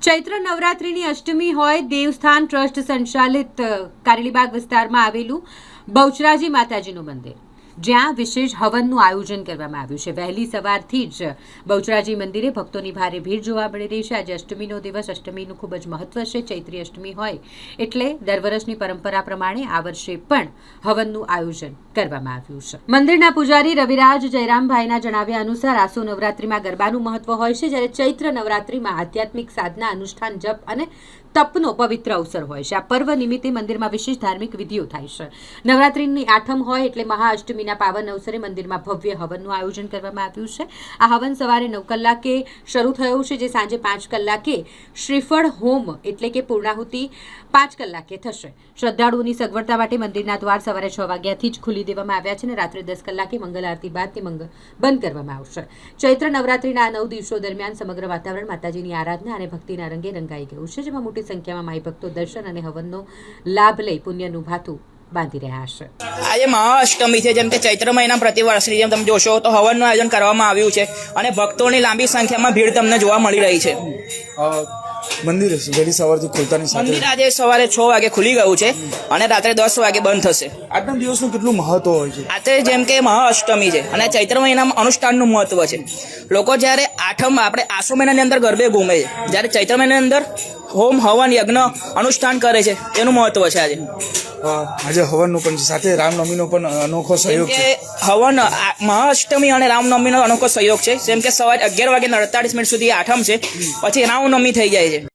ચૈત્ર નવરાત્રિની અષ્ટમી હોય દેવસ્થાન ટ્રસ્ટ સંચાલિત કારેલીબાગ વિસ્તારમાં આવેલું બહુચરાજી માતાજીનું મંદિર, જ્યાં વિશેષ હવનનું આયોજન કરવામાં આવ્યું છે। વહેલી સવારથી જ બહુચરાજી મંદિરે ભક્તોની ભારે ભીડ જોવા મળી રહી છે। આજે અષ્ટમીનો દિવસ, અષ્ટમીનું ખૂબ જ મહત્વ છે। ચૈત્રી અષ્ટમી હોય એટલે દર વર્ષની પરંપરા પ્રમાણે આ વર્ષે પણ હવનનું આયોજન કરવામાં આવ્યું છે। મંદિરના પૂજારી રવિરાજ જયરામભાઈના જણાવ્યા અનુસાર આસો નવરાત્રિમાં ગરબાનું મહત્વ હોય છે, જ્યારે ચૈત્ર નવરાત્રિમાં આધ્યાત્મિક સાધના, અનુષ્ઠાન, જપ અને તપનો પવિત્ર અવસર હોય છે। આ પર્વ નિમિત્તે મંદિરમાં વિશેષ ધાર્મિક વિધિઓ થાય છે। નવરાત્રિની આઠમ હોય એટલે મહાઅષ્ટમીના પાવન અવસરે મંદિરમાં ભવ્ય હવનનું આયોજન કરવામાં આવ્યું છે। આ હવન સવારે 9 કલાકે શરૂ થયું છે, જે સાંજે 5 કલાકે શ્રીફળ હોમ એટલે કે પૂર્ણાહુતિ 5 કલાકે થશે। શ્રદ્ધાળુઓની સગવડતા માટે મંદિરના દ્વાર સવારે 6 વાગ્યાથી જ ખુલી દેવામાં આવ્યા છે અને રાત્રે 10 કલાકે મંગલ આરતી બાદ તે બંધ કરવામાં આવશે। ચૈત્ર નવરાત્રિના આ 9 દિવસો દરમિયાન સમગ્ર વાતાવરણ માતાજીની આરાધના અને ભક્તિના રંગે રંગાઈ ગયું છે, જેમાં મોટી સંખ્યામાં માઈ ભક્તો દર્શન અને હવનનો લાભ લઈ પુણ્યનું ભાથું બાંધી રહ્યા છે। આજે મહાઅષ્ટમી છે, જેમ કે ચૈત્ર મહિના પ્રતિવર્ષની જેમ તમે જોશો તો હવનનું આયોજન કરવામાં આવ્યું છે અને ભક્તોની લાંબી સંખ્યામાં ભીડ તમને જોવા મળી રહી છે। મંદિર વહેલી સવારથી ખુલતાની સાથે મંદિર આજે સવારે 6 વાગે ખુલી ગયું છે અને રાત્રે 10 વાગે બંધ થશે। આજના દિવસનું કેટલું મહત્વ હોય છે? આજે જેમ કે મહાઅષ્ટમી છે અને ચૈત્ર મહિનામાં અનુષ્ઠાનનું મહત્વ છે। લોકો જ્યારે આઠમ આપણે આસો મહિનાની અંદર ગરબે ઘૂમે છે, જ્યારે ચૈત્ર મહિનાની અંદર હોમ હવન યજ્ઞ અનુષ્ઠાન કરે છે, તેનું મહત્વ છે આજે। આજે હવનનું પણ છે, સાથે રામનવમીનો પણ અનોખો સહયોગ છે। હવન મહાઅષ્ટમી અને રામનવમીનો અનોખો સહયોગ છે, જેમ કે સવારે 11 વાગે 48 મિનિટ સુધી આઠમ છે, પછી રામનવમી થઈ જાય છે।